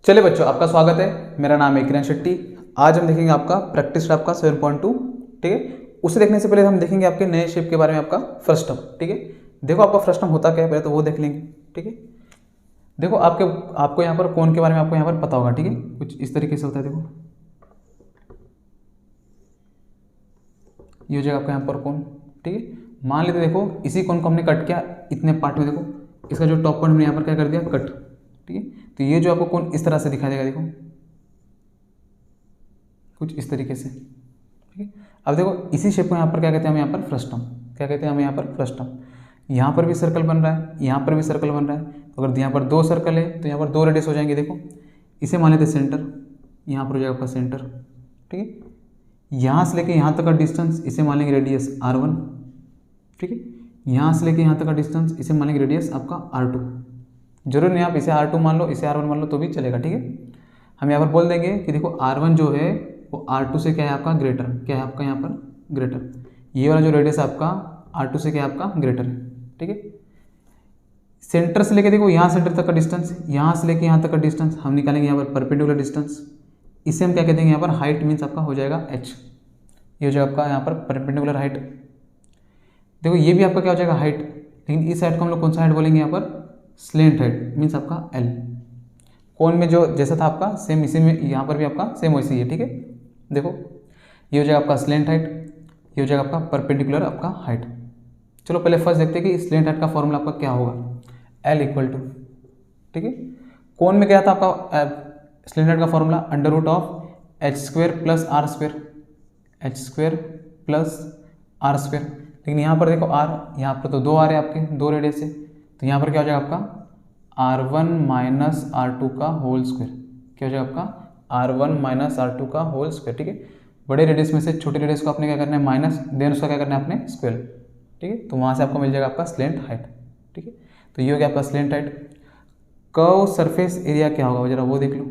चलिए बच्चों, आपका स्वागत है। मेरा नाम है किरण शेट्टी। आज हम देखेंगे आपका प्रैक्टिस आपका 7.2। ठीक है, उसे देखने से पहले हम देखेंगे आपके नए शेप के बारे में, आपका फ्रस्टम। ठीक है, देखो आपका फ्रस्टम होता क्या है, पहले तो वो देख लेंगे। ठीक है, देखो आपको यहाँ पर कोन के बारे में आपको यहाँ पर पता होगा। ठीक है, कुछ इस तरीके से होता है। देखो ये हो जाएगा आपका यहाँ पर कोन। ठीक है, मान लेते देखो इसी कोन को हमने कट किया इतने पार्ट में। देखो इसका जो टॉप पॉइंट हमने यहाँ पर क्या कर दिया, कट। ठीक है, तो ये जो आपको कोन इस तरह से दिखाई देगा, देखो कुछ इस तरीके से। ठीक है, अब देखो इसी शेप को यहाँ पर क्या कहते हैं हम, यहाँ पर फ्रस्टम। क्या कहते हैं हम यहाँ पर, फ्रस्टम। यहाँ पर भी सर्कल बन रहा है, यहाँ पर भी सर्कल बन रहा है। तो अगर यहाँ पर दो सर्कल है तो यहाँ पर दो रेडियस हो जाएंगे। देखो इसे मान लेते सेंटर, यहाँ पर हो जाएगा आपका सेंटर। ठीक है, यहाँ से लेके यहाँ तक का डिस्टेंस इसे मान लेंगे रेडियस R1। ठीक है, यहाँ से लेके यहाँ तक का डिस्टेंस इसे मान लेंगे रेडियस आपका R2। जरूर नहीं आप इसे R2 मान लो, इसे R1 मान लो तो भी चलेगा। ठीक है, हम यहाँ पर बोल देंगे कि देखो R1 जो है वो R2 से क्या है आपका ग्रेटर, क्या है आपका यहाँ पर ग्रेटर। ये वाला जो रेडियस आपका R2 से क्या है आपका ग्रेटर है। ठीक है, सेंटर से लेके देखो यहाँ सेंटर तक का डिस्टेंस, यहाँ से लेके यहाँ तक का डिस्टेंस हम निकालेंगे यहाँ पर परपेंडिकुलर डिस्टेंस। इसे हम क्या कहते हैं यहाँ पर हाइट, मीन्स आपका हो जाएगा h। ये हो जाएगा आपका यहाँ पर परपेंडिकुलर हाइट। देखो ये भी आपका क्या हो जाएगा हाइट, लेकिन इस हाइट को हम लोग कौन सा हाइट बोलेंगे यहाँ पर, स्लेंट हाइट, मीन्स आपका L। कोन में जो जैसा था आपका सेम इसी में यहाँ पर भी आपका सेम वैसे ही है। ठीक है, देखो ये हो जाएगा आपका स्लेंट हाइट, ये हो जाएगा आपका परपेंडिकुलर आपका हाइट। चलो पहले फर्स्ट देखते हैं कि स्लेंट हाइट का फॉर्मूला आपका क्या होगा, L इक्वल टू। ठीक है, कोन में क्या था आपका स्लेंट हाइट का formula, under root of h square plus R square, h square plus R square. लेकिन यहाँ पर देखो r, यहाँ पर तो दो आ रहे हैं आपके, दो रेडियस है, तो यहाँ पर क्या हो जाएगा आपका R1 माइनस R2 का होल स्क्वायर। क्या हो जाएगा आपका R1 माइनस R2 का होल स्क्वायर। ठीक है, बड़े रेडियस में से छोटे रेडियस को आपने क्या करना है माइनस, देन उसका क्या करना है आपने स्क्वायर। ठीक है, तो वहाँ से आपको मिल जाएगा आपका स्लेंट हाइट। ठीक है, तो ये हो गया आपका slant height. Curve surface area क्या होगा जरा वो देख लो,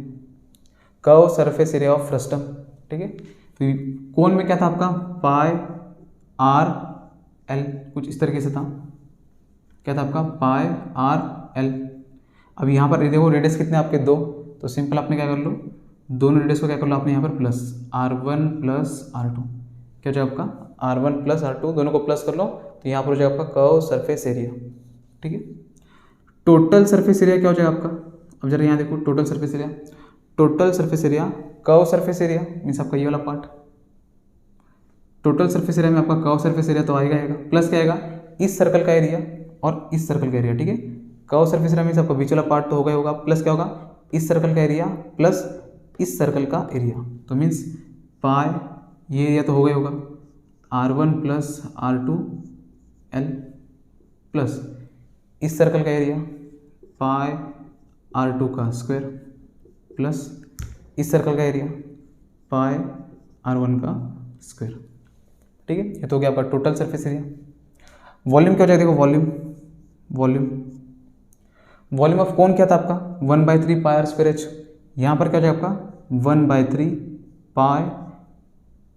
curve surface area of frustum. ठीक है, तो कोन में क्या था आपका पाई आर एल, कुछ इस तरीके से था। क्या था आपका पाई आर एल। अब यहाँ पर देखो रेडियस कितने आपके दो, तो सिंपल आपने क्या कर लो, दोनों रेडियस को क्या कर लो आपने यहाँ पर प्लस R1 प्लस R2। क्या हो जाएगा आपका R1 प्लस R2, दोनों को प्लस कर लो तो यहाँ पर हो जाएगा आपका कर्व सरफेस एरिया। ठीक है, टोटल सरफेस एरिया क्या हो जाएगा आपका, अब जरा यहाँ देखो total surface area, total surface area curve surface area means आपका ये वाला पार्ट। टोटल सरफेस एरिया में आपका कर्व सरफेस एरिया तो आएगा प्लस क्या आएगा इस सर्कल का एरिया और इस सर्कल का एरिया। ठीक है, कर्व सरफेस एरिया मीन्स आपका बीच वाला पार्ट तो होगा ही होगा, प्लस क्या होगा इस सर्कल का एरिया प्लस इस सर्कल का एरिया, तो मीन्स पाई ये एरिया तो होगा ही होगा R1 plus R2 L plus इस सर्कल का एरिया पाई R2 का स्क्वायर प्लस इस सर्कल का एरिया पाई R1 का स्क्वायर। ठीक है, ये तो हो गया आपका टोटल सरफेस एरिया। वॉल्यूम क्या हो जाएगा, देखो वॉल्यूम ऑफ कोन क्या था आपका 1/3 पाई आर स्क्वायर एच। यहाँ पर क्या हो जाएगा आपका 1/3 पाई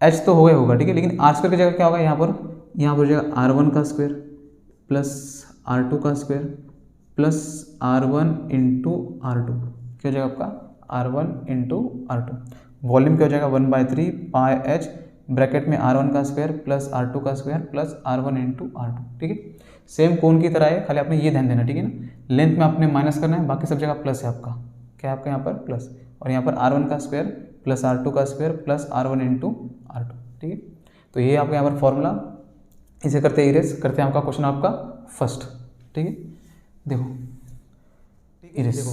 एच तो होगा। ठीक है, लेकिन आर स्क्वायर की जगह क्या होगा यहाँ पर हो जाएगा R1 का स्क्वायर प्लस R2 का square plus R1 into R2। क्या हो जाएगा आपका R1 इंटू R2। वॉल्यूम क्या हो जाएगा 1/3 पाई एच ब्रैकेट में R1 का स्क्वायर प्लस R2 का square plus R1 into R2। ठीक है, सेम कोन की तरह है, खाली आपने ये ध्यान देना। ठीक है ना, लेंथ में आपने माइनस करना है, बाकी सब जगह प्लस है आपका। क्या है आपका यहाँ पर प्लस, और यहाँ पर R1 का स्क्वायर प्लस R2 का square plus R1 into R2। ठीक है, तो ये आपका यहाँ पर फॉर्मूला, इसे करते इरेज करते हैं आपका क्वेश्चन आपका फर्स्ट। ठीक है, देखो इरेज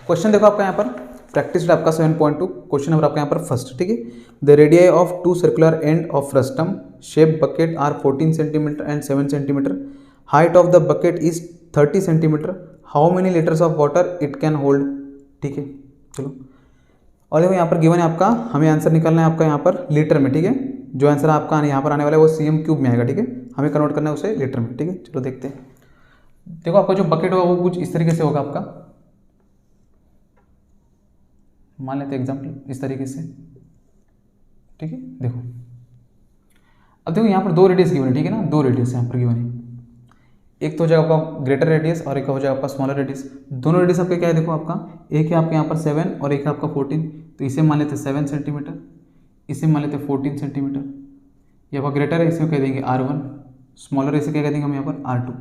क्वेश्चन, देखो आपका यहाँ पर प्रैक्टिस आपका 7.2 क्वेश्चन नंबर आपका यहाँ पर फर्स्ट। ठीक है, the radii of two circular end of frustum shape bucket are 14 centimetre and 7 centimetre. Height of the bucket is 30 centimetre. How many litres of water it can hold. ठीक है, चलो और देखो यहाँ पर गिवन है आपका, हमें आंसर निकालना है आपका यहाँ पर लीटर में। ठीक है, जो आंसर आपका यहाँ पर आने वाला है वो cm³ में आएगा। ठीक है, हमें कन्वर्ट करना है उसे लीटर में। ठीक है, चलो देखते हैं। देखो आपका जो बकेट होगा वो कुछ इस तरीके से होगा आपका, मान लेते हैं एग्जाम्पल इस तरीके से। ठीक है, अब देखो यहाँ पर दो रेडियस गिवन है। ठीक है ना, दो रेडियस यहाँ पर गिवन है। एक तो हो जाएगा आपका ग्रेटर रेडियस और एक हो जाएगा आपका स्मॉलर रेडियस। दोनों रेडियस आपके क्या है देखो आपका, एक है आपके यहाँ पर 7 और एक है आपका 14, तो इसे मान लेते 7 सेंटीमीटर, इसे मान लेते 14 सेंटीमीटर। ये आपका ग्रेटर है, इसे कह देंगे R1, स्मॉलर इसे क्या कह देंगे हम यहाँ पर R2।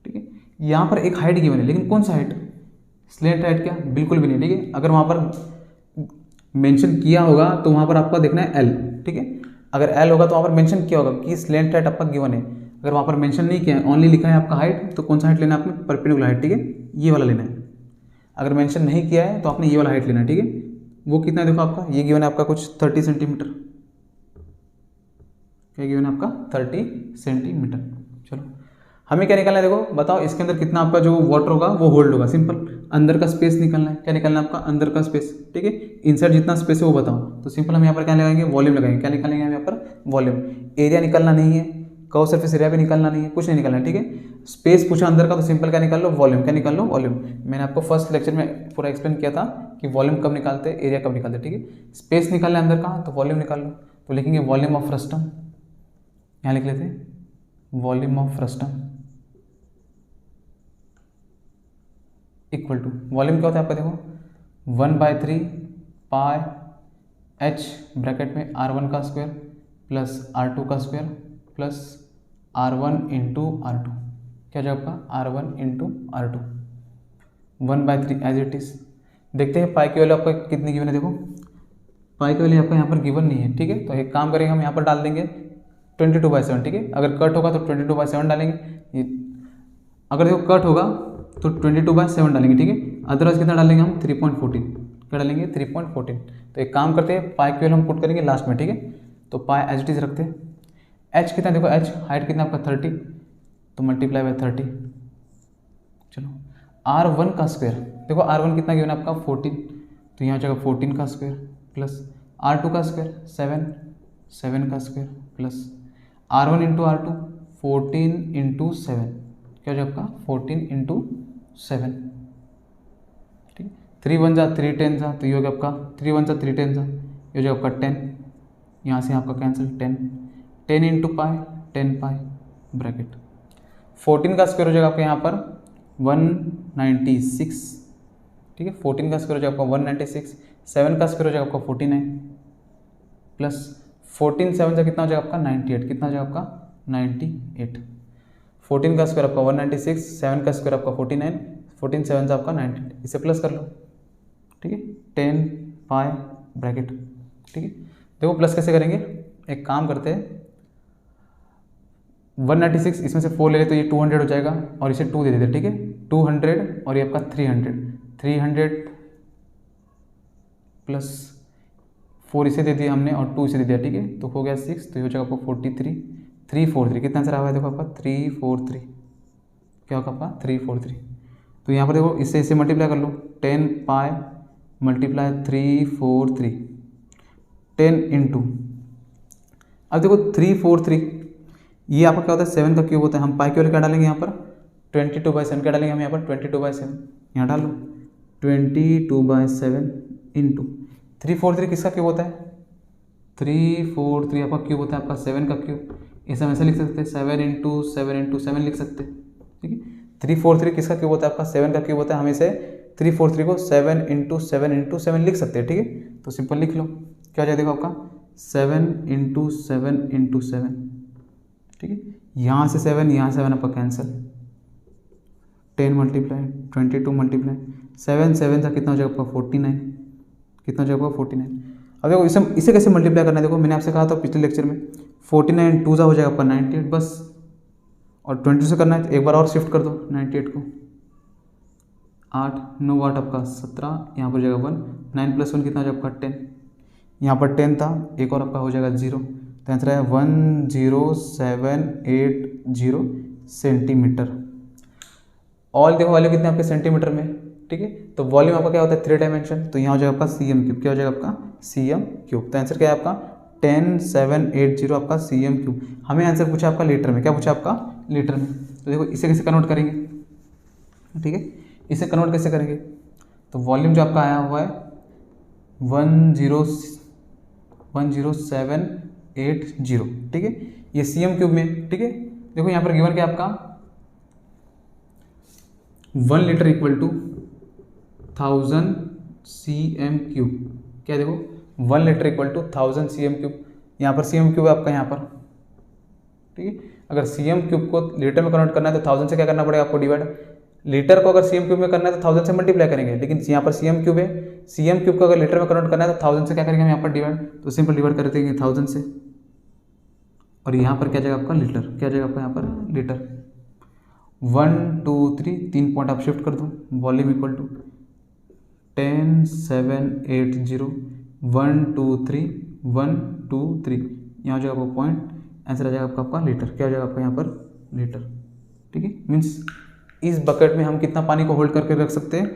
ठीक है, यहाँ पर एक हाइट गिवन है, लेकिन कौन सा हाइट, स्लेंट हाइट क्या, बिल्कुल भी नहीं। ठीक है, अगर वहाँ पर मेंशन किया होगा तो वहाँ पर आपका देखना है L। ठीक है, अगर L होगा तो वहाँ पर मेंशन किया होगा कि स्लेंट हाइट आपका गिवन है। अगर वहाँ पर मेंशन नहीं किया है, ओनली लिखा है आपका हाइट, तो कौन सा हाइट लेना है आपने, परपेंडिकुलर हाइट। ठीक है, ये वाला लेना है। अगर मेंशन नहीं किया है तो आपने ये वाला हाइट लेना है। ठीक है, वो कितना है देखो आपका, ये गिवन है आपका कुछ 30 सेंटीमीटर। क्या गिवन है आपका, 30 सेंटीमीटर। चलो हमें क्या निकालना है देखो, बताओ इसके अंदर कितना आपका जो वाटर होगा वो होल्ड होगा। सिंपल, अंदर का स्पेस निकालना है। क्या निकालना है आपका, अंदर का स्पेस। ठीक है, इनसाइड जितना स्पेस है वो बताओ। तो सिंपल हम यहाँ पर क्या लगाएंगे, वॉल्यूम लगाएंगे। क्या निकालेंगे हम यहाँ पर, वॉल्यूम। एरिया निकालना नहीं है, कर्व सरफेस एरिया भी निकालना नहीं है, कुछ नहीं निकालना है। ठीक है, स्पेस पूछा अंदर का तो सिंपल क्या निकाल लो, वॉल्यूम। क्या निकाल लो, वॉल्यूम। मैंने आपको फर्स्ट लेक्चर में पूरा एक्सप्लेन किया था कि वॉल्यूम कब निकालते हैं, एरिया कब निकालते हैं। ठीक है, स्पेस निकालना अंदर का तो वॉल्यूम निकाल लो। तो लिखेंगे वॉल्यूम ऑफ फ्रस्टम, यहाँ लिख लेते हैं volume of frustum equal to, volume क्या होता है आपका देखो 1/3 पाई h ब्रैकेट में R1 का स्क्वायर प्लस R2 का square plus R1 into R2। क्या हो जाएगा आपका, R1 into R2 1/3 as it is. देखते हैं पाई की वैल्यू आपका कितनी गिवन है। देखो पाई की वैल्यू आपका यहाँ पर गिवन नहीं है। ठीक है, तो एक काम करेंगे, हम यहाँ पर डाल देंगे 22/7। ठीक है, अगर कट होगा तो 22/7 डालेंगे। अगर देखो कट होगा तो 22/7 डालेंगे। ठीक है, अदरवाइज कितना डालेंगे हम, 3.14। क्या डालेंगे, 3.14। तो एक काम करते हैं, पाई की वैल्यू हम पुट करेंगे लास्ट में। ठीक है, तो पाई एज इट इज रखते हैं। एच कितना देखो, एच हाइट कितना आपका 30, तो मल्टीप्लाई बाय 30। चलो R1 का स्क्वायर देखो, R1 कितना गिवन है आपका 14, तो यहाँ जाएगा 14 का स्क्वायर प्लस R2 का स्क्वायर 7 का square plus R1 into R2 14 into 7। क्या हो जाएगा आपका, 14 इंटू 7। ठीक है, 3 1 जा 3 10 जा, तो ये हो गया आपका 3 1 जा 3 10 जा, ये हो जाएगा आपका 10। यहाँ से आपका कैंसिल 10 इंटू पाई 10 पाई ब्रैकेट 14 का स्क्वायर हो जाएगा आपका यहाँ पर 196। ठीक है, 14 का स्क्वायर हो जाएगा आपका 196, 7 का स्क्वायर हो जाएगा आपका 49 प्लस 14 7 से कितना हो जाएगा आपका 98। कितना हो जाएगा आपका 98। 14 का स्क्वायर आपका 196, 7 का स्क्वायर आपका 49, 14 7 से आपका 98। इसे प्लस कर लो। ठीक है, 10 पाई ब्रैकेट। ठीक है, देखो प्लस कैसे करेंगे, एक काम करते हैं 196 इसमें से 4 ले लेते तो ये 200 हो जाएगा और इसे 2 दे देते। ठीक है, 200 और ये आपका 300 प्लस 4 इसे दे दिया हमने और 2 इसे दे दिया। ठीक है, तो हो गया 6, तो ये हो जाएगा आपका 43 343। कितना आंसर आया देखो आपका 343। क्या होगा आपका 343। तो यहाँ पर देखो इससे इसे मल्टीप्लाई कर लो, 10 पाई मल्टीप्लाई 343 10 इंटू, अब देखो 343 ये आपका क्या होता है 7 का क्यूब होता है। हम पाई की वैल्यू क्या डालेंगे यहाँ पर 22/7। क्या डालेंगे हम यहाँ पर 22/7, यहाँ डालो 22/7 इंटू 343 किसका क्यूब होता है 343 आपका क्यूब होता है आपका 7 का क्यूब। इसे हम ऐसे लिख सकते हैं 7 इंटू 7 लिख सकते हैं। ठीक है, 343 किसका क्यूब होता है आपका 7 का क्यूब होता है। हम इसे 343 को 7 इंटू 7 लिख सकते हैं। ठीक है, तो सिंपल लिख लो, क्या हो जाएगा देखो आपका 7 इंटू 7। ठीक है, यहाँ से 7 यहाँ से 7 आपका कैंसिल, 10 मल्टीप्लाई 22 मल्टीप्लाई 7 7 से कितना हो जाएगा आपका 49। कितना हो जाएगा 49। अब देखो इसे कैसे मल्टीप्लाई करना है। देखो मैंने आपसे कहा था पिछले लेक्चर में 49 2 हो जाएगा आपका 98 बस, और 22 से करना है तो एक बार और शिफ्ट कर दो 98 को, 8 9 8 आपका 17, यहाँ पर हो जाएगा 1 9 + 1 कितना हो जाएगा आपका 10, यहाँ पर 10 था एक और आपका हो जाएगा 0, तो आंसर है 10780 सेंटीमीटर। ऑल देखो वैल्यू कितने आपके सेंटीमीटर में। ठीक है, तो वॉल्यूम आपका क्या होता है 3 डायमेंशन, तो यहाँ हो जाएगा आपका cm3। क्या हो जाएगा आपका cm3। तो आंसर क्या है आपका 10780 आपका cm3। हमें आंसर पूछा आपका लीटर में, क्या पूछा आपका लीटर में। तो देखो इसे कैसे कन्वर्ट करेंगे। ठीक है, इसे कन्वर्ट कैसे करेंगे, तो वॉल्यूम जो आपका आया हुआ है 10780। ठीक है, ये cm3 में। ठीक है, देखो यहाँ पर गिवन क्या आपका 1 लीटर इक्वल टू 1000 cm3। क्या देखो 1 लीटर इक्वल टू 1000 cm3। यहाँ पर cm3 है आपका यहाँ पर, ठीक है। अगर cm3 को लीटर में कन्वर्ट करना है तो 1000 से क्या करना पड़ेगा आपको डिवाइड। लीटर को अगर cm3 में करना है तो 1000 से मल्टीप्लाई करेंगे, लेकिन यहाँ पर cm3 है, cm3 को अगर लीटर में कन्वर्ट करना है तो 1000 से क्या करेंगे हम यहाँ पर डिवाइड, तो सिंपल डिवाइड कर देंगे 1000 से, और यहाँ पर क्या जाएगा आपका लीटर, क्या जाएगा आपका यहाँ पर लीटर। 1 2 3 3 पॉइंट आप शिफ्ट कर दो, वॉल्यूम इक्वल टू 10 7 8 0 1 2 3 1 2 3, यहाँ हो जाएगा आपका पॉइंट, आंसर आ जाएगा आपका लीटर। क्या हो जाएगा आपका यहाँ पर लीटर, ठीक है। मीन्स इस बकेट में हम कितना पानी को होल्ड करके रख सकते हैं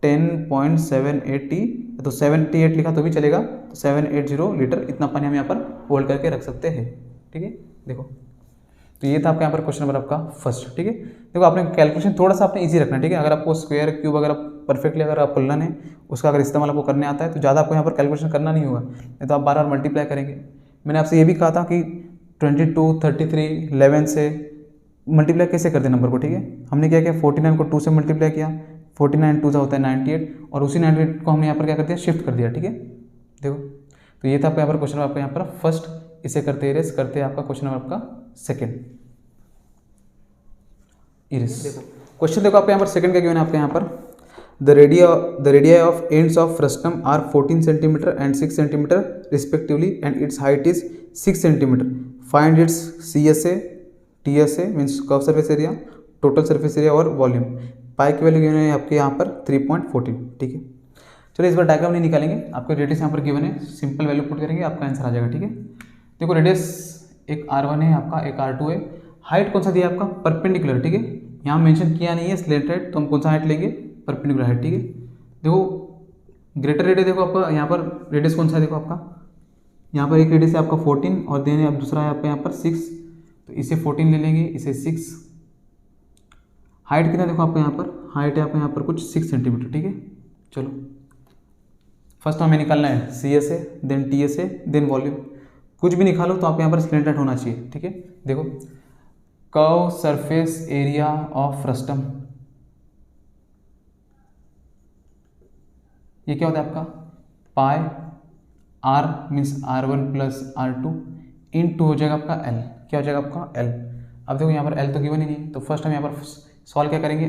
10.780, तो 78 लिखा तो भी चलेगा, तो 780 लीटर इतना पानी हम यहाँ पर होल्ड करके रख सकते हैं, ठीक है। देखो तो ये था आपका यहाँ पर क्वेश्चन नंबर आपका फर्स्ट, ठीक है। देखो आपने कैलकुलेशन थोड़ा सा आपने इजी रखना है, ठीक है। अगर आपको स्क्वायर क्यूब अगर परफेक्टली अगर आपको लेना है उसका अगर इस्तेमाल आपको करने आता है तो ज़्यादा आपको यहाँ पर कैलकुलेशन करना नहीं होगा, नहीं तो आप बार बार मल्टीप्लाई करेंगे। मैंने आपसे ये भी कहा था कि 22 33 11 से मल्टीप्लाई कैसे करते हैं नंबर को, ठीक है। हमने क्या किया 49 को 2 से मल्टीप्लाई किया, 49 2 होता है 98, और उसी 98 को हमने यहाँ पर क्या कर दिया शिफ्ट कर दिया, ठीक है। देखो तो ये था आपका यहाँ पर क्वेश्चन आपका यहाँ पर फर्स्ट, इसे करते इरेज करते आपका क्वेश्चन नंबर आपका सेकंड इरेज। देखो क्वेश्चन देखो आपका यहाँ पर सेकंड का गिवन है आपके यहाँ पर the radii of ends of frustum are 14 centimetre and 6 centimetre respectively and its height is 6 centimetre, find its CSA TSA means curve surface area, total surface area और वॉल्यूम। पाई की value given है आपके यहाँ पर 3.14, ठीक है। चलिए इस बार डायग्राम नहीं निकालेंगे, आपको रेडियस यहाँ पर गिवन है, सिंपल वैल्यू पुट करेंगे आपका आंसर आ जाएगा, ठीक है। देखो रेडियस एक R1 है आपका, एक R2 है, हाइट कौन सा दिया आपका परपेंडिकुलर, ठीक है। यहाँ मेंशन किया नहीं है स्लेंटेड, तो हम कौन सा हाइट लेंगे परपेंडिकुलर हाइट, ठीक है। देखो ग्रेटर रेडियस देखो आपका यहाँ पर रेडियस कौन सा है, देखो आपका यहाँ पर एक रेडियस है आपका 14 और देन अब दूसरा है आपका यहाँ पर 6, तो इसे 14 ले लेंगे, इसे 6। हाइट कितना देखो आपका यहाँ पर, हाइट है आपका यहाँ पर कुछ 6 सेंटीमीटर, ठीक है। चलो फर्स्ट हमें निकालना है CSA then TSA then volume, कुछ भी निकालो तो आप यहाँ पर स्लेंटेड होना चाहिए, ठीक है। देखो curve surface area of frustum, ये क्या होता है आपका pi R means R1 plus R2 into हो जाएगा आपका L, क्या हो जाएगा आपका L। अब देखो यहाँ पर L तो गिवन ही नहीं, तो फर्स्ट हम यहाँ पर सॉल्व क्या करेंगे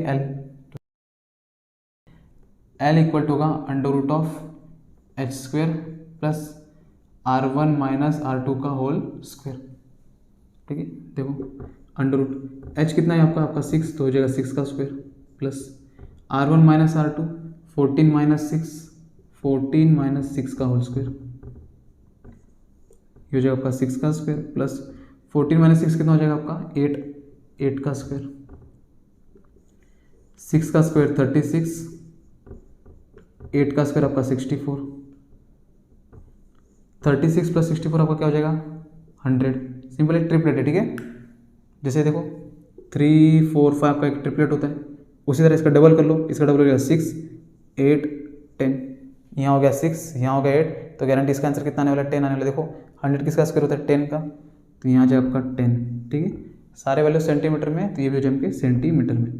L इक्वल टू होगा under root of h² plus R1 minus R2 का होल स्क्वायर, ठीक है। देखो अंडर रूट h कितना है आपका 6, तो हो जाएगा 6 का square plus R1 minus R2 14 minus 6 14 minus 6 का होल स्क्वायर, ये हो जाएगा आपका 6 का स्क्वायर प्लस 14 माइनस 6 कितना हो जाएगा आपका 8 का स्क्वायर, 6 का स्क्वायर 36, 8 का स्क्वायर आपका 64, 36 प्लस 64 आपका क्या हो जाएगा 100। सिंपल एक ट्रिपलेट है, ठीक है। जैसे देखो 3 4 5 का एक ट्रिपलेट होता है, उसी तरह इसका डबल कर लो, इसका डबल हो जाएगा 6 8 10, यहाँ हो गया 6 यहाँ हो गया 8, तो गारंटी इसका आंसर कितना आने वाला है 10 आने वाला। देखो 100 किसका स्क्वायर होता है 10 का, तो यहाँ जाएगा आपका 10, ठीक है। सारे वैल्यू सेंटीमीटर में, तो ये भी हो जाएंगे सेंटीमीटर में।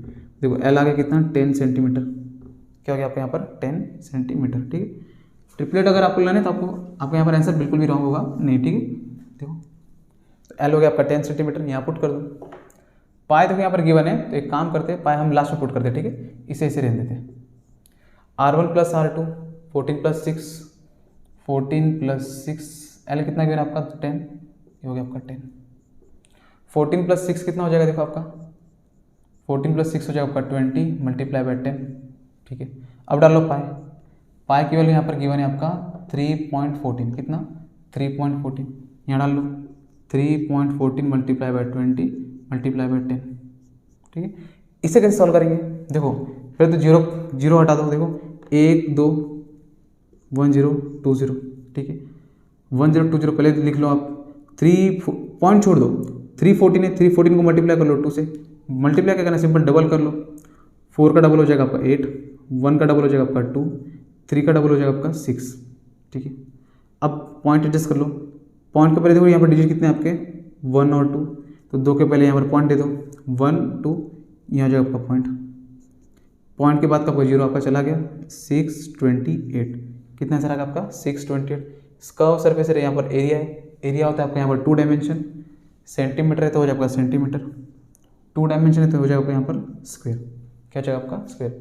देखो L आ गया कितना 10 सेंटीमीटर, क्या हो गया आपका यहाँ पर 10 सेंटीमीटर, ठीक है। ट्रिपलेट अगर आपको लेना है तो आपको यहाँ पर आंसर बिल्कुल भी रॉन्ग होगा नहीं, ठीक है। देखो तो L हो गया आपका 10 सेंटीमीटर, यहाँ पुट कर दो। पाई देखो यहाँ पर गिवन है, तो एक काम करते हैं पाई हम लास्ट में पुट करते हैं, ठीक है। इसे इसे रहने देते हैं R1 plus R2 14 plus 6 14 plus 6, L कितना गिवन आपका 10, ये हो गया आपका 10। 14 प्लस 6 कितना हो जाएगा देखो आपका 14 प्लस 6 हो जाएगा आपका 20 मल्टीप्लाई बाय 10, ठीक है। अब डालो पाई की वैल्यू यहाँ पर गिवन है आपका 3.14, कितना 3.14, यहाँ डाल लो 3.14 मल्टीप्लाई बाय 20 मल्टीप्लाई बाय 10, ठीक है। इसे कैसे सॉल्व करेंगे, देखो पहले तो जीरो हटा दो, देखो 1 2 1 0 2 0, ठीक है। 1 0 2 0 पहले लिख लो आप, 3 पॉइंट छोड़ दो, 314 है, 314 को मल्टीप्लाई कर लो 2 से, मल्टीप्लाई क्या करना सिंपल डबल कर लो, 4 का डबल हो जाएगा आपका 8, 1 का डबल हो जाएगा आपका 2, 3 का डबल हो जाएगा आपका 6, ठीक है। अब पॉइंट एडजस्ट कर लो, पॉइंट के पहले देखो यहाँ पर डिजिट कितने आपके 1 और 2, तो 2 के पहले यहाँ पर पॉइंट दे दो 1 2, यहाँ हो जाएगा आपका पॉइंट, पॉइंट के बाद का कोई जीरो आपका चला गया 628, कितना आंसर आएगा आपका 628। कर्व सरफेस एरिया, यहाँ पर एरिया है, एरिया होता है आपका यहाँ पर 2 डायमेंशन, सेंटीमीटर है तो हो जाएगा सेंटीमीटर, 2 डायमेंशन है तो हो जाएगा यहाँ पर स्क्वायर, क्या हो जाएगा आपका स्क्वायर।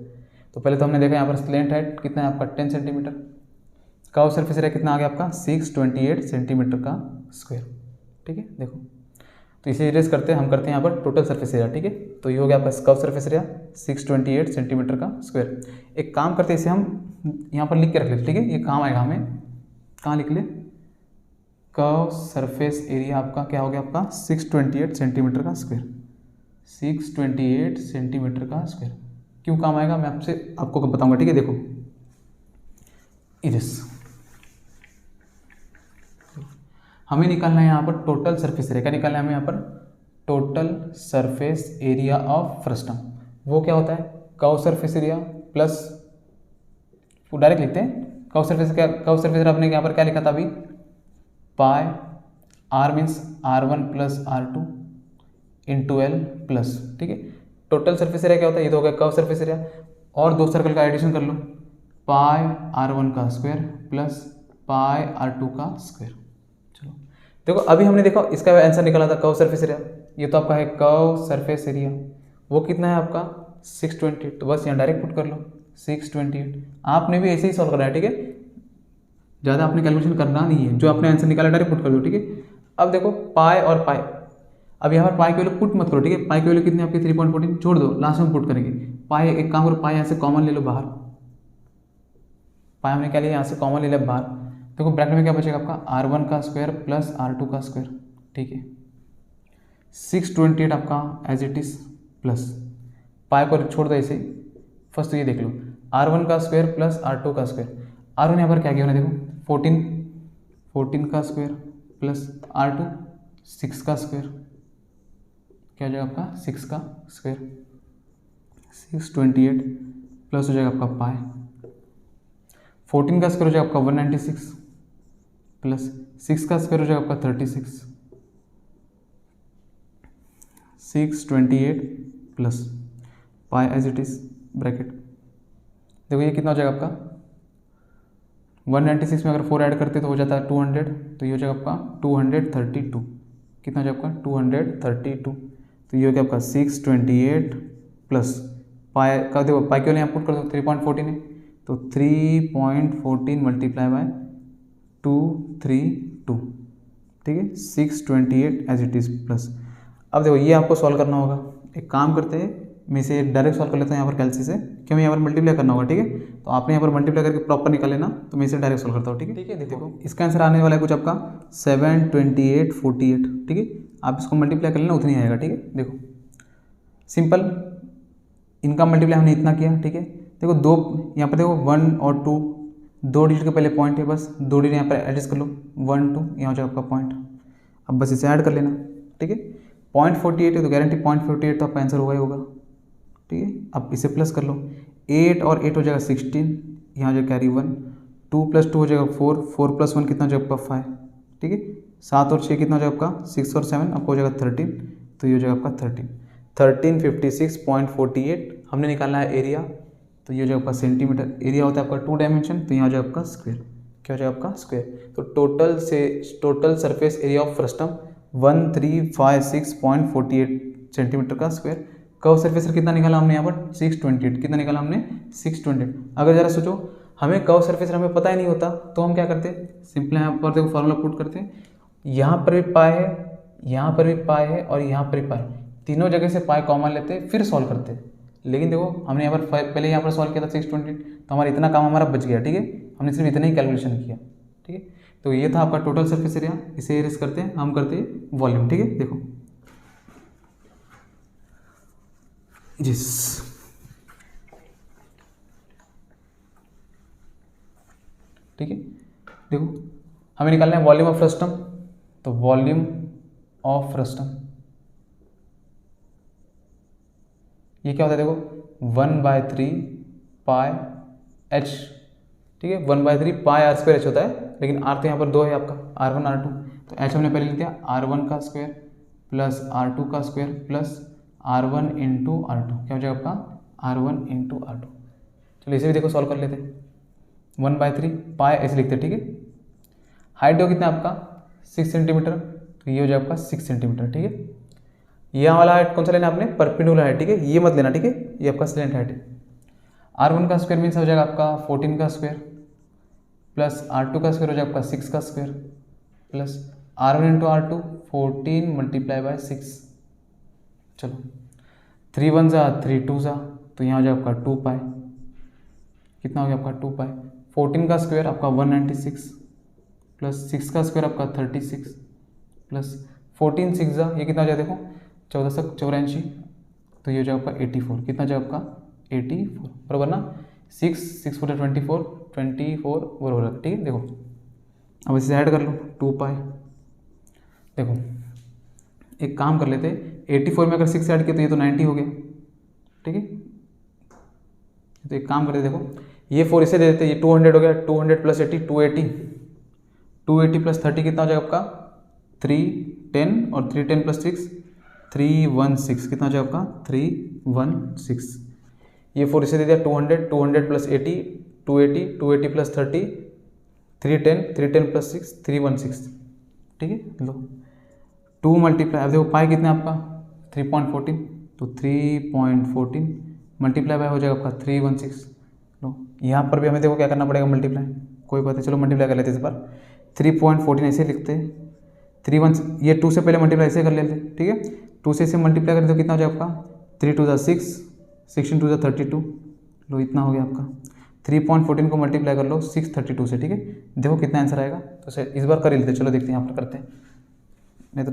तो पहले तो हमने देखा यहाँ पर स्लैंट हाइट कितना है आपका 10 सेंटीमीटर, कर्व सरफेस एरिया कितना आ गया आपका 628 सेंटीमीटर का स्क्वायर, ठीक है। देखो तो इसे इरेज करते हैं, हम करते हैं यहाँ पर टोटल सरफेस एरिया, ठीक है। तो ये हो गया आपका कर्व सरफेस एरिया 628 सेंटीमीटर का स्क्वायर। एक काम करते हैं, इसे हम यहाँ पर लिख के रख लेते, ठीक है, ये काम आएगा हमें, कहाँ लिख ले, कर्व सरफेस एरिया आपका क्या हो गया आपका 628 सेंटीमीटर का स्क्वायर, 628 सेंटीमीटर का स्क्वायर। क्यों काम आएगा मैं आपको बताऊंगा, ठीक है। देखो इरेज, हमें निकालना है यहाँ पर टोटल सरफेस एरिया, क्या निकालना है हमें यहाँ पर total surface area of frustum. वो क्या होता है, curve surface area plus, direct लिखते हैं कर्व सरफेस, क्या कर्व सरफेस एरिया आपने यहाँ पर क्या लिखा था अभी, pi r means R1 plus R2 into L plus, ठीक है। टोटल सरफेस एरिया क्या होता है, ये तो हो गया कर्व सरफेस एरिया, और दो सर्कल का एडिशन कर लो, पाई R1 का स्क्वायर प्लस पाई R2 का स्क्वायर। चलो देखो अभी हमने देखा इसका आंसर निकाला था कर्व सरफेस एरिया, ये तो आपका है कर्व सरफेस एरिया, वो कितना है आपका 628, तो बस यहाँ डायरेक्ट पुट कर लो 628। आपने भी ऐसे ही सॉल्व करना है, ठीक है, ज़्यादा आपने कैलकुलेशन करना नहीं है, जो आपने आंसर निकाला डायरेक्ट पुट कर दो, ठीक है। अब देखो पाई और पाई, अब यहाँ पर पाई की वैल्यू पुट मत करो, ठीक है, पाई की वैल्यू कितनी आपकी 3.14, छोड़ दो, लास्ट में पुट करेंगे। पाई एक काम करो, पाई यहाँ से कॉमन ले लो बाहर, पाई हमने क्या लिया यहाँ से कॉमन ले लिया बाहर, देखो ब्रैकेट में क्या बचेगा आपका R1 का स्क्वायर प्लस R2 का स्क्वायर, ठीक है। 628 आपका as it is plus pi को छोड़ दो ऐसे ही, फर्स्ट तो ये देख लो R1 का स्क्वायर प्लस R2 का स्क्वायर, R1 यहाँ पर क्या किया हमने देखो 14 का स्क्वायर प्लस R2 6 का स्क्वायर, क्या हो जाएगा आपका 6 का स्क्वायर, 628 प्लस हो जाएगा आपका पाई, 14 का स्क्वायर हो जाएगा आपका 196 प्लस 6 का स्क्वायर हो जाएगा आपका 36, 628 plus pi as it is bracket, देखो ये कितना हो जाएगा आपका 196 में अगर 4 ऐड करते तो हो जाता है 200, तो ये हो जाएगा आपका 232, कितना हो जाएगा आपका 232, तो ये हो गया आपका 628 प्लस पाई का, देखो पाई के लिए यहाँ पुट कर दो 3.14 है, तो 3.14 मल्टीप्लाई बाय 232, ठीक है, 628 एज इट इज प्लस। अब देखो ये आपको सॉल्व करना होगा, एक काम करते हैं मैं इसे डायरेक्ट सॉल्व कर लेता हूँ यहाँ पर कैलसी से, क्यों यहाँ पर मल्टीप्लाई करना होगा, ठीक है। तो आपने यहाँ पर मल्टीप्लाई करके प्रॉपर निकाल लेना, तो मैं इसे डायरेक्ट सॉल्व करता हूँ, ठीक है। ठीक है देखो इसका आंसर आने वाला है कुछ आपका 72848, ठीक है, आप इसको मल्टीप्लाई कर लेना उतनी आएगा, ठीक है। देखो सिंपल, इनका मल्टीप्लाई हमने इतना किया, ठीक है। देखो दो यहाँ पर देखो 1 और 2, 2 डिजिट के पहले पॉइंट है, बस 2 डिजिट यहाँ पर एडजस्ट कर लो, 1 2 यहाँ हो जाएगा आपका पॉइंट, अब बस इसे ऐड कर लेना, ठीक है। 0.48 है तो गारंटी 0.48 तो आपका आंसर होगा ही होगा, ठीक है। अब इसे प्लस कर लो, 8 और 8 हो जाएगा 16, यहाँ हो जाएगा कैरी 1, 2 + 2 हो जाएगा 4, 4 + 1 कितना हो जाएगा आपका 5, ठीक है। 7 और 6 कितना हो जाएगा आपका 6 और 7 आपको हो जाएगा 13, तो ये हो जाएगा आपका 1356.48 हमने निकालना है एरिया, तो ये हो जाएगा आपका सेंटीमीटर, एरिया होता है आपका 2 डायमेंशन, तो यहाँ हो जाएगा आपका स्क्वायर, क्या हो जाएगा आपका स्क्वायर। तो total surface area of frustum 1356.48 centimetre का स्क्वायर। कर्व सरफेस कितना निकाला हमने यहाँ पर 628, कितना निकाला हमने 628। अगर जरा सोचो हमें कर्व सरफेस हमें पता ही नहीं होता तो हम क्या करते, सिंपल यहाँ पर देखो फॉर्मूला पुट करते हैं, यहाँ पर भी पाई है, यहाँ पर भी पाई है और यहाँ पर भी पाई, तीनों जगह से पाई कॉमन लेते फिर सॉल्व करते। लेकिन देखो हमने यहाँ पर पहले यहाँ पर सॉल्व किया था 628, तो हमारा इतना काम हमारा बच गया, ठीक है, हमने सिर्फ इतना ही कैलकुलेशन किया, ठीक है। तो ये था आपका टोटल सरफेस एरिया, इसे इरेज करते हैं, हम करते हैं वॉल्यूम, ठीक है। देखो जिस ठीक है, देखो हमें निकालना है वॉल्यूम ऑफ फ्रस्टम, तो वॉल्यूम ऑफ फ्रस्टम ये क्या होता है, देखो 1/3 पाई h, ठीक है, 1/3 पाई r² h होता है, लेकिन r तो यहाँ पर 2 है आपका, r1 r2, तो h हमने पहले लिख दिया r1 का स्क्वायर प्लस r2 का स्क्वायर प्लस r1 × r2, क्या हो जाएगा आपका R1 इंटू R2। चलो इसे भी देखो सॉल्व कर लेते हैं। 1/3 पाई ऐसे लिखते हैं, ठीक है। हाइट हो कितना आपका 6 सेंटीमीटर, तो ये हो जाएगा आपका 6 सेंटीमीटर, ठीक है। ये वाला हाइट कौन सा लेना आपने, परपेंडिकुलर हाइट, ठीक है, ये मत लेना, ठीक है, ये आपका स्लैंट हाइट है। R1 का स्क्वायर मीन्स हो जाएगा आपका 14 का स्क्वायर प्लस R2 का स्क्वायर हो जाएगा आपका 6 का square plus R1 into R2 14 multiply by 6। चलो 3 1 जा 3 2 जा, तो यहाँ हो जाएगा आपका 2 पाई, कितना हो गया आपका 2 पाई। 14 का स्क्वायर आपका 196 प्लस 6 का स्क्वायर आपका 36 प्लस 14 6 जा, ये कितना हो जाएगा देखो 14 से 84, तो ये हो जाएगा आपका 84, कितना हो जाएगा आपका 84, बराबर ना। 6 6 4 24 24 बराबर, ठीक है। देखो अब इसे ऐड कर लो 2 पाई। देखो एक काम कर लेते, 84 में अगर 6 ऐड किया तो ये तो 90 हो गया, ठीक है। तो एक काम करते, देखो ये 4 इसे दे देते, ये 200 हो गया, 200 प्लस 80 280, 280 प्लस 30 कितना हो जाएगा आपका 310 और 310 प्लस 6 316, कितना हो जाएगा आपका 316। ये 4 इसे दे दिया 200, 200 प्लस 80 280, 280 प्लस 30 310, 310 प्लस 6 316, ठीक है। लो 2 मल्टीप्लाई, अब देखो पाई कितना आपका 3.14, तो 3.14 मल्टीप्लाई बाय हो जाएगा आपका 316। लो यहाँ पर भी हमें देखो क्या करना पड़ेगा मल्टीप्लाई, कोई बात नहीं, चलो मल्टीप्लाई कर लेते इस बार। 3.14 ऐसे लिखते हैं, 31 ये 2 से पहले मल्टीप्लाई ऐसे कर लेते, ठीक है। 2 से इसे मल्टीप्लाई कर दो, कितना हो जाएगा आपका 3 2 जा 6 16 2 जा 32, लो इतना हो गया आपका। 3.14 को मल्टीप्लाई कर लो 632 से, ठीक है। देखो कितना आंसर आएगा, तो इस बार कर ही लेते, चलो देखते हैं यहाँ पर करते हैं, नहीं तो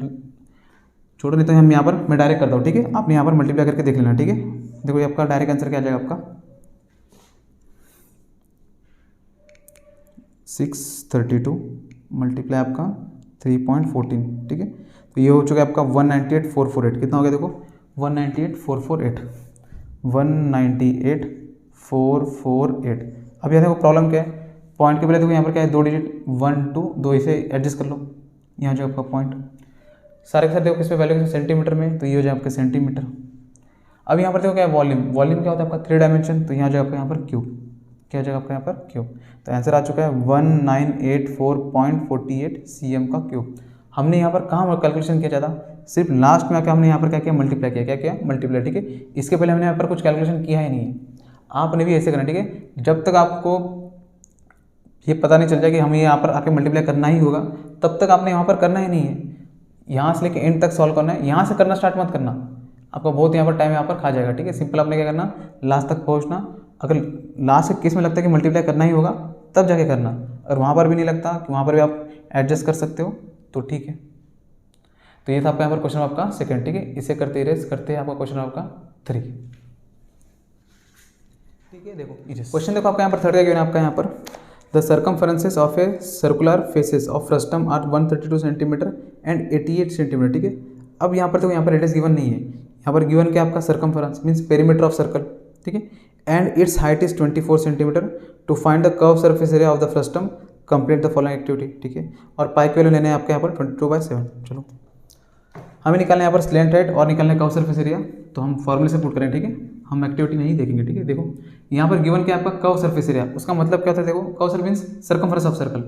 छोड़ो, नहीं तो हम यहाँ पर मैं डायरेक्ट करता हूँ, ठीक है। आपने यहाँ पर मल्टीप्लाई करके देख लेना, ठीक है। देखो ये आपका डायरेक्ट आंसर क्या आ जाएगा आपका 632 मल्टीप्लाई आपका 3.14, ठीक है। तो ये हो चुका है आपका 198,448, कितना हो गया देखो 198,448, 198,448। अब यहाँ देखो प्रॉब्लम क्या है, पॉइंट के पहले देखो यहाँ पर क्या है 2 डिजिट 1 2 2 इसे एडजस्ट कर लो, यहाँ जो आपका पॉइंट सारे के सारे देखो किस पे वैल्यू सेंटीमीटर में, तो ये हो जाए आपका सेंटीमीटर। अब यहाँ पर देखो क्या है वॉल्यूम, वॉल्यूम क्या होता है आपका 3 डायमेंशन, तो यहाँ जाएगा आपका यहाँ पर क्यूब, क्या हो जाएगा आपका यहाँ पर क्यूब। तो आंसर आ चुका है 1984.48 cm का क्यूब। हमने यहाँ पर कहाँ कैलकुलेशन किया ज़्यादा, सिर्फ लास्ट में आके हमने यहाँ पर क्या किया मल्टीप्लाई किया, क्या किया मल्टीप्लाई, ठीक है। इसके पहले हमने यहाँ पर कुछ कैलकुलेशन किया ही नहीं है। आपने भी ऐसे करना, ठीक है। जब तक आपको ये पता नहीं चल जाए कि हमें यहाँ पर आके मल्टीप्लाई करना ही होगा, तब तक आपने यहाँ पर करना ही नहीं है। यहाँ से लेके एंड तक सॉल्व करना है, यहाँ से करना स्टार्ट मत करना, आपका बहुत यहाँ पर टाइम यहाँ पर खा जाएगा, ठीक है। सिंपल आपने क्या करना लास्ट तक पहुँचना, अगर लास्ट के केस में लगता है कि मल्टीप्लाई करना ही होगा तब जाके करना, और वहाँ पर भी नहीं लगता कि वहाँ पर भी आप एडजस्ट कर सकते हो तो ठीक है। तो ये था आपका यहाँ पर क्वेश्चन आपका सेकंड, ठीक है। इसे करते इरेज करते हैं आपका क्वेश्चन आपका 3, ठीक है। देखो क्वेश्चन देखो आपका यहाँ पर थर्ड का गिवन है आपका यहाँ पर the circumferences of a circular faces of frustum are 132 centimetre and 88 centimetre, ठीक है। अब यहाँ पर देखो यहाँ पर रेडियस गिवन नहीं है, यहाँ पर गिवन क्या आपका circumference means perimeter of circle, ठीक है। And its height is 24 centimetre, to find the curve surface area of the frustum complete the following activity, ठीक है। और पाई के वैल्यू लेने हैं आपके यहाँ पर 22/7। चलो हमें निकालना है यहाँ पर स्लैंट हाइट और निकालना है कर्व सरफेस एरिया, तो हम फॉर्मूले से पुट करें, ठीक है। हम एक्टिविटी नहीं देखेंगे, ठीक है। देखो यहाँ पर गिवन क्या आपका कर्व सरफेस एरिया, उसका मतलब क्या होता है देखो, curve surface means circumference of circle,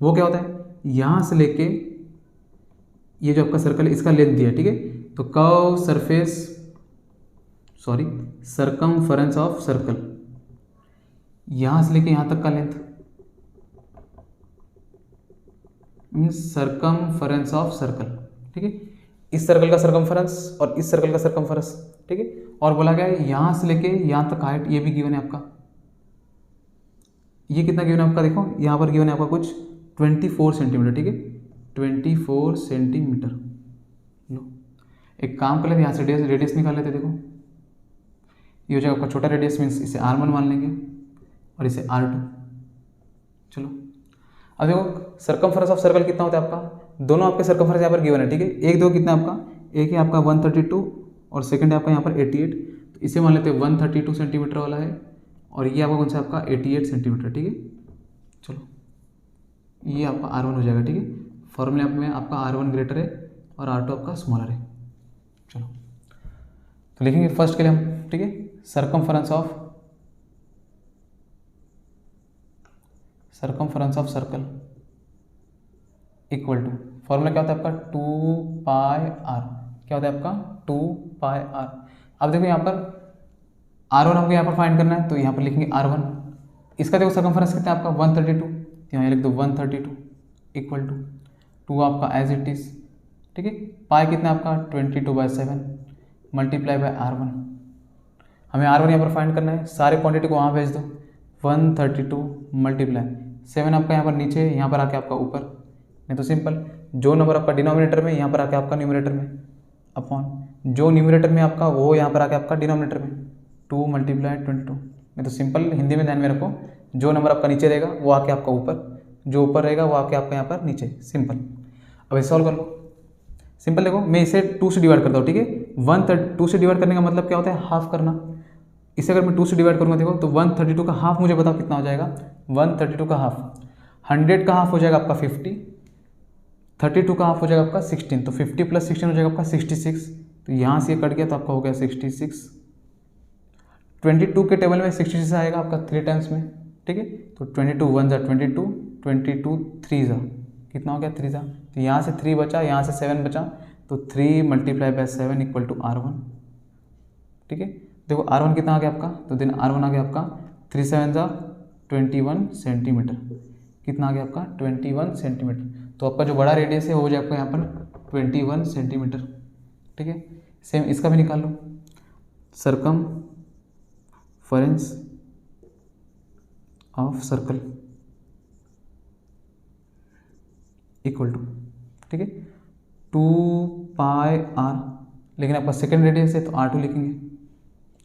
वो क्या होता है यहाँ से लेके ये जो आपका सर्कल है इसका लेंथ दिया है, ठीक है। तो curve surface circumference of circle, यहाँ से लेके यहाँ तक का length means circumference of circle, ठीक है। इस सर्कल का सर्कमफरेंस और इस सर्कल का सर्कमफरेंस, ठीक है। और बोला गया है यहाँ से लेके यहाँ तक हाइट, ये भी गिवन है आपका, ये कितना गिवन है आपका, देखो यहाँ पर गिवन है आपका कुछ 24 सेंटीमीटर, ठीक है, 24 सेंटीमीटर। लो एक काम कर लेते, यहाँ से रेडियस निकाल लेते, देखो ये हो जाएगा आपका छोटा रेडियस मीन्स इसे R1 मान लेंगे और इसे R2। चलो अब देखो सर्कमफरेंस ऑफ सर्कल कितना होता है आपका, दोनों आपके सर्कमफरेंस यहाँ पर गिवन है, ठीक है। एक दो कितना आपका, एक है आपका 132 और सेकंड है आपका यहाँ पर 88, तो इसे मान लेते हैं 132 सेंटीमीटर वाला है और ये आपका कौन सा आपका 88 सेंटीमीटर, ठीक है। चलो ये आपका R1 हो जाएगा, ठीक है। फॉर्मूले में आपका R1 ग्रेटर है और R2 आपका स्मॉलर है। चलो तो लिखेंगे फर्स्ट के लिए हम, ठीक है। Circumference of circle equal to, formula क्या होता है आपका 2πr, क्या होता है आपका 2πr। अब देखो यहाँ पर R1 हमको यहाँ पर फाइंड करना है, तो यहाँ पर लिखेंगे R1। इसका देखो सर्कमफरेंस कितना है आपका 132, तो यहाँ लिख दो 132 इक्वल टू 2 आपका एज इट इज, ठीक है। पाई कितना आपका 22/7 मल्टीप्लाई बाय R1। हमें R1 यहाँ पर फाइंड करना है, सारे क्वांटिटी को वहाँ भेज दो, 132 मल्टीप्लाई 7 आपका यहाँ पर नीचे, यहाँ पर आके आपका ऊपर, नहीं तो सिंपल जो नंबर आपका डिनोमिनेटर में यहाँ पर आके आपका न्यूमरेटर में, अपॉन जो न्यूमरेटर में आपका वो यहाँ पर आके आपका डिनोमिनेटर में 2 मल्टीप्लाई 22। नहीं तो सिंपल हिंदी में ध्यान में रखो, जो नंबर आपका नीचे रहेगा वो आके आपका ऊपर, जो ऊपर रहेगा वो आके आपका यहाँ पर नीचे, सिंपल। अब इसे सॉल्व कर लो, सिंपल। देखो मैं इसे 2 से डिवाइड करता हूँ, ठीक है। 2 से डिवाइड करने का मतलब क्या होता है, हाफ करना। इसे अगर मैं 2 से डिवाइड करूँगा देखो, तो 132 का हाफ मुझे बताओ कितना हो जाएगा, 132 का हाफ 100 का हाफ हो जाएगा आपका 50, 32 का हाफ हो जाएगा आपका 16, तो 50 + 16 हो जाएगा आपका 66, तो यहाँ से ये कट गया तो आपका हो गया 66। 22 के टेबल में 66 आएगा आपका 3 टाइम्स में, ठीक है। तो 22 1 = 22, 22 3 ज़ा कितना हो गया 3 ज़ा, तो यहाँ से 3 बचा, यहाँ से 7 बचा, तो 3 multiply by 7 equal to R1, ठीक है। देखो R1 कितना आ गया आपका, तो देन R1 आ गया आपका 3 7 ज़ा 21 सेंटीमीटर, कितना आ गया आपका 21 सेंटीमीटर। तो आपका जो बड़ा रेडियस है वो हो जाए आपका यहाँ पर 21 सेंटीमीटर, ठीक है। सेम इसका भी निकाल लो, circumference of circle equal to, ठीक है, 2πr, लेकिन आपका सेकेंड रेडियस है तो R2 लिखेंगे,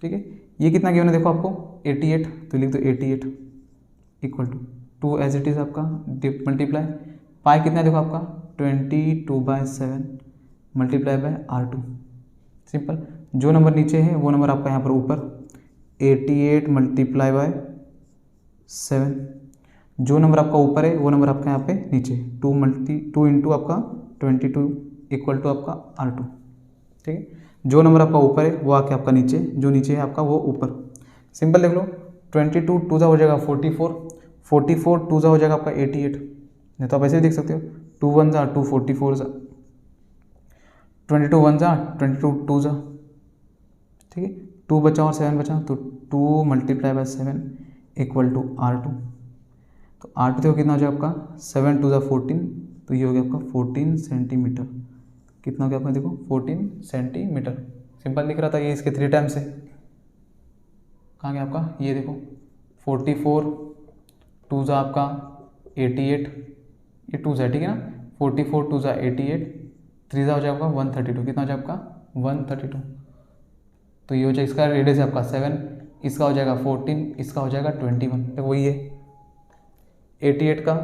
ठीक है। ये कितना गिवन है देखो आपको 88, तो लिख दो 88 equal to 2 as it is आपका मल्टीप्लाई पाई कितना है देखो आपका 22/7 मल्टीप्लाई बाय R2, सिंपल। जो नंबर नीचे है वो नंबर आपका यहाँ पर ऊपर 88 मल्टीप्लाई बाय 7, जो नंबर आपका ऊपर है वो नंबर आपका यहाँ पे नीचे 2 इंटू आपका 22 इक्वल टू आपका R2, ठीक है। जो नंबर आपका ऊपर है वो आके आपका नीचे, जो नीचे है आपका वो ऊपर, सिंपल देख लो। 22 2 ज़ा हो जाएगा 44, 44 2 ज़ा हो जाएगा आपका 88, नहीं तो आप ऐसे भी देख सकते हो 2 1 ज़ा 2 44 ज़ा 22 1 ज़ा 22 2 ज़ा, ठीक है। 2 बचा और 7 बचा, तो 2 multiply by 7 equal to R2, तो R2 देखो कितना हो जाएगा आपका 7 2 ज़ा 14, तो ये हो गया आपका 14 सेंटीमीटर, कितना हो गया आपका देखो 14 सेंटीमीटर, सिंपल दिख रहा था। ये इसके 3 टाइम्स है, कहाँ गया आपका, ये देखो 44 2 ज़ा आपका 88, ये 2 ज़ा, ठीक है ना, 44 2 ज़ा 88, 3 ज़ा हो जाएगा 132, कितना हो जाएगा आपका 132, तो ये हो जाएगा, इसका रेडियस है आपका 7, इसका हो जाएगा 14, इसका हो जाएगा 21, तो वही है 88 का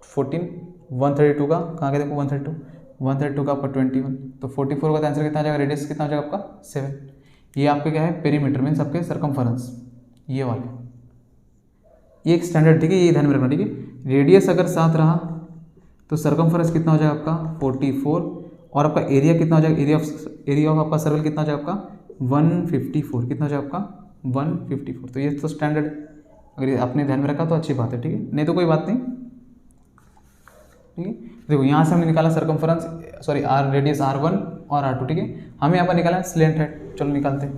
14, 132 का कहाँ गया देखो 132 का आपका 21, तो 44 का आंसर कितना आ जाएगा, रेडियस कितना आ जाएगा आपका 7। ये आपके क्या है पेरीमीटर में सबके सर्कमफरेंस, ये वाले, ये एक स्टैंडर्ड, ठीक है, ये ध्यान में रखना, ठीक है। रेडियस अगर 7 रहा तो सर्कमफरेंस कितना हो जाएगा आपका 44, और आपका एरिया कितना हो जाएगा, एरिया ऑफ आपका सर्कल कितना हो जाएगा आपका 154, कितना हो जाएगा आपका 154, तो ये तो स्टैंडर्ड, अगर आपने ध्यान में रखा तो अच्छी बात है, ठीक है, नहीं तो कोई बात नहीं, ठीक है। देखो यहाँ से हमने निकाला सर्कमफरेंस, सॉरी रेडियस R1 और R2, ठीक है। हमें यहाँ पर निकाला स्लेंट हेड, चलो निकालते हैं,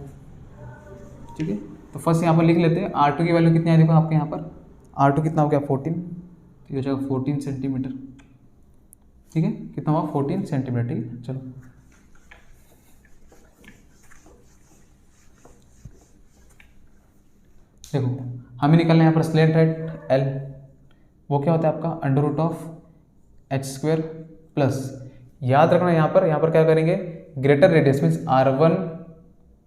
ठीक है। तो फर्स्ट यहाँ पर लिख लेते हैं R2 की वैल्यू कितनी है देखो आपके यहाँ पर, R2 कितना हो गया 14, तो ये हो जाएगा 14 सेंटीमीटर, ठीक है, कितना हुआ 14 सेंटीमीटर, ठीक है। चलो देखो हमें निकालना है यहाँ पर स्लेंट हेड L, वो क्या होता है आपका √h² प्लस, याद रखना यहाँ पर क्या करेंगे, greater radius means R1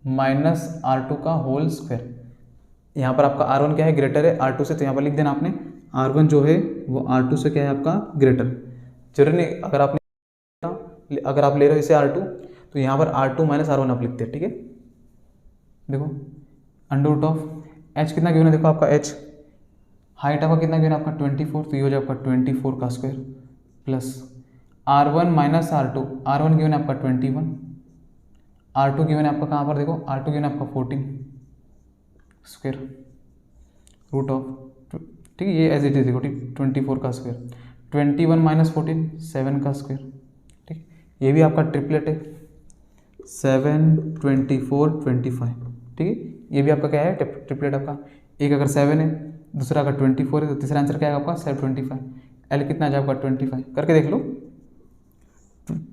minus R2 का होल स्क्वायर। यहाँ पर आपका R1 क्या है, ग्रेटर है R2 से, तो यहाँ पर लिख देना आपने R1 जो है वो R2 से क्या है आपका ग्रेटर, जरूरी नहीं अगर आप ले रहे हो इसे R2, तो यहाँ पर R2 माइनस R1 आप लिखते हैं, ठीक है। देखो √h कितना गिवन है देखो आपका h, हाइट आपका कितना गिवन है आपका 24, तो ये हो जाएगा आपका 24 का square plus R1 minus R2, R1 given है आपका 21, R2 गिवन है आपका कहाँ पर देखो, R2 गिवन है आपका 14, स्क्वायर रूट ऑफ, ठीक है, ये एज इट इज देखो, ठीक, 24 का स्क्वायर, 21 माइनस 14 7 का स्क्वायर, ठीक, ये भी आपका ट्रिपलेट है, 7 24 25, ठीक है, ये भी आपका क्या है ट्रिपलेट आपका, एक अगर 7 है, दूसरा अगर 24 है, तो तीसरा आंसर क्या है आपका 725, एल कितना आ जाएगा 25, करके देख लो।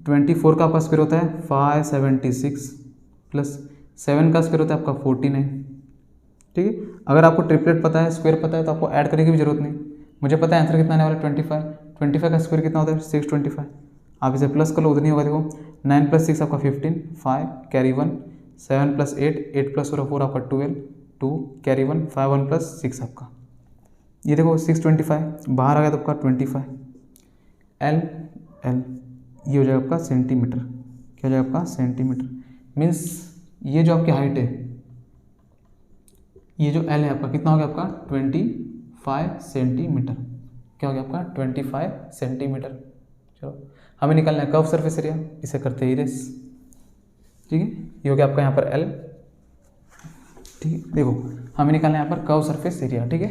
24 का आपका स्क्वायर होता है 576 प्लस 7 का स्क्वायर होता है आपका 49, ठीक है। अगर आपको ट्रिपलेट पता है, स्क्वायर पता है, तो आपको ऐड करने की भी जरूरत नहीं, मुझे पता है आंसर कितना आने वाला है 25 का स्क्वायर कितना होता है 625, आप इसे प्लस कर लो, उधर नहीं होगा, देखो 9 + 6 आपका 15, 5 कैरी 1, 7 + 8 8 + 4 आपका 12, 2 कैरी 1, 5 1 + 6 आपका, ये देखो 625 बाहर आ गया तो आपका 25, एल एल ये हो जाएगा आपका सेंटीमीटर, क्या हो जाएगा आपका सेंटीमीटर, मीन्स ये जो आपकी हाइट है, ये जो एल है आपका कितना हो गया आपका 25 सेंटीमीटर, क्या हो गया आपका 25 सेंटीमीटर। चलो हमें निकालना है कर्व सरफेस एरिया, इसे करते हैं इरेज, ठीक है, ये हो गया आपका यहाँ पर एल, ठीक है, देखो हमें निकालना है यहाँ पर कर्व सरफेस एरिया, ठीक है,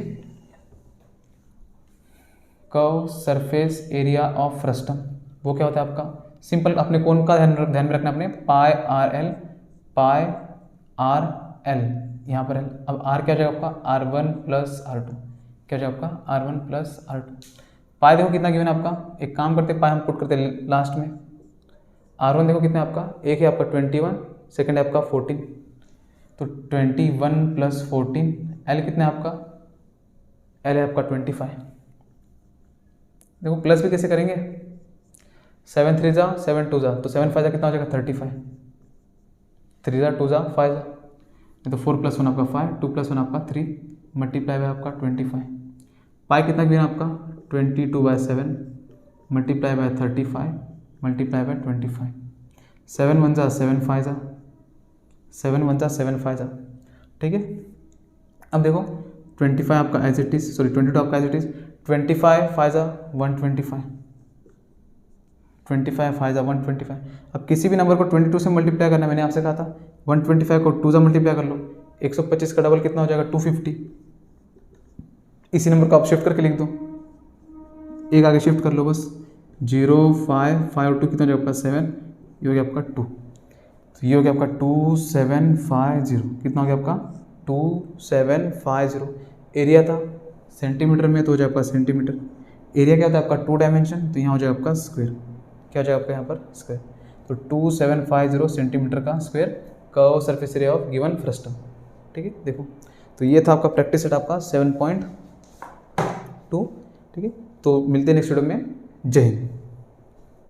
curve surface area of frustum, वो क्या होता है आपका सिंपल, अपने कौन का ध्यान में रखना, अपने पाई आर एल, पाई आर एल, यहाँ पर एल, अब आर क्या हो जाएगा आपका R1 + R2, क्या हो जाएगा आपका R1 + R2, पाई देखो कितना गिवन है आपका, एक काम करते पाई हम पुट करते लास्ट में, R1 देखो कितना है आपका, एक है आपका 21, सेकंड है आपका 14, तो 21 + 14, एल कितना है आपका, एल है आपका 25, देखो प्लस भी कैसे करेंगे, 7 3 जा 7 2 जा, तो 7 5 जा कितना हो जाएगा 35, 3 जा 2 जा 5 जा, तो 4 + 1 आपका 5, 2 + 1 आपका 3, मल्टीप्लाई बाय आपका 25, पाई कितना गिवन आपका 22/7 मल्टीप्लाई बाय 35 मल्टीप्लाई बाय 25, 7 1 जा 7 5 जा, 7 1 जा 7 5 जा, ठीक है। अब देखो 25 आपका एज इट इज, सॉरी 22 आपका एज इट इज, 25 5 जा 125, 25 5 जा 125, अब किसी भी नंबर को 22 से मल्टीप्लाई करना, मैंने आपसे कहा था 125 को 2 से मल्टीप्लाई कर लो, 125 का डबल कितना हो जाएगा 250, इसी नंबर को आप शिफ्ट करके लिख दो, एक आगे शिफ्ट कर लो बस, 0 5 5 और 2 कितना हो जाएगा आपका 7, ये हो गया आपका 2, तो ये हो गया आपका 2750, कितना हो गया आपका 2750, एरिया था सेंटीमीटर में तो हो जाएगा आपका सेंटीमीटर, एरिया क्या होता है आपका 2 डायमेंशन, तो यहाँ हो जाएगा आपका स्क्वायर, क्या हो जाएगा आपका यहाँ पर स्क्वायर, तो 2750 सेंटीमीटर का square curve surface area of given frustum, ठीक है। देखो तो ये था आपका प्रैक्टिस सेट आपका 7.2, ठीक है, तो मिलते हैं नेक्स्ट वीडियो में, जय हिंद।